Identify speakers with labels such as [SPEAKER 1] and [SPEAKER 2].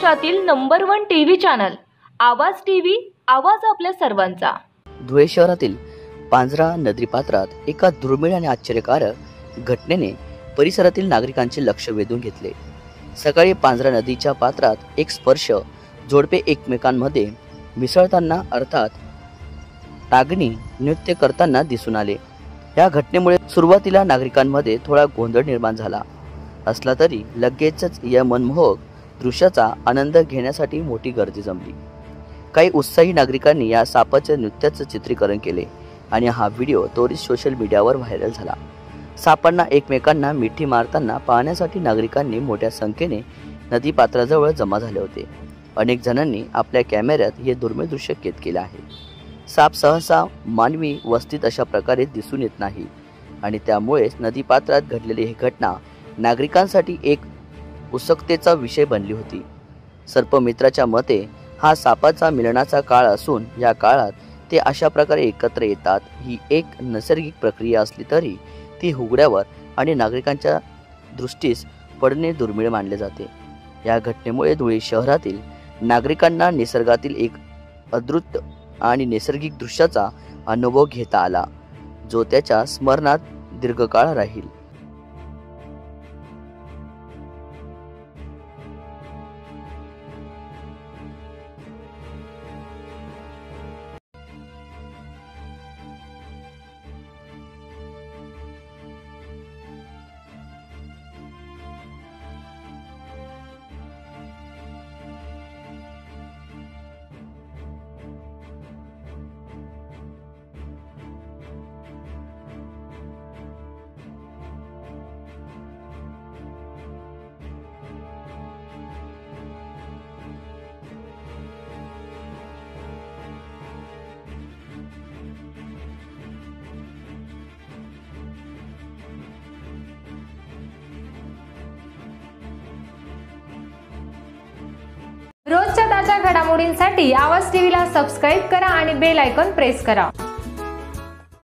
[SPEAKER 1] महाराष्ट्रातील number 1 TV channel आवाज TV, आवाज आपल्या सर्वांचा।
[SPEAKER 2] धुळे शहरातील पांझरा नदीपात्रात एका दुर्मिळ आणि आश्चर्यकारक घटनेने परिसरातील नागरिकांचे लक्ष वेधून घेतले। सकाळी पांझरा नदीच्या पात्रात एक स्पर्श जोडपे एकमेकांमध्ये मिसळताना अर्थात टागणी नृत्य करताना दिसून आले। या घटनेमुळे सुरुवातीला नागरिकांमध्ये थोडा गोंधळ निर्माण झाला असला तरी लगेचच या मनमोहक दृश्याचा आनंद घेण्यासाठी मोठी गर्दी जमली। काही उत्साही नागरिकांनी या सापाच्या नृत्याचे चित्रीकरण केले आणि हा व्हिडिओ त्वरित सोशल मीडियावर व्हायरल झाला। सापांना एकमेकांना मिठी मारताना पाहण्यासाठी नागरिकांनी मोठ्या संख्येने नदीपात्राजवळ जमा झाले होते। अनेक जणांनी आपल्या कॅमेऱ्यात हे दुर्मिळ दृश्य कैद केले आहे। साप सहसा मानवी वस्तीत अशा प्रकारे दिसून येत नाही आणि त्यामुळेच नदीपात्रात घडलेली ही घटना नागरिकांसाठी एक उत्सुकतेचा विषय बनली होती। सर्पमित्राच्या मते हा सापाचा मिलनाचा काळ असून या काळात ते अशा प्रकारे एकत्र येतात। ही एक नैसर्गिक प्रक्रिया असली तरी ती उघड्यावर आणि नागरिकांच्या दृष्टीस पडणे दुर्मिळ मानले जाते। या घटनेमुळे धुळे शहरातील नागरिकांना निसर्गातील एक अद्भुत आणि नैसर्गिक दृश्याचा अनुभव घेता आला, जो त्याच्या स्मरणात दीर्घकाळ राहील।
[SPEAKER 3] रोजच्या ताज्या घडामोडींसाठी आवाज टीव्हीला सबस्क्राइब करा आणि बेल आयकॉन प्रेस करा।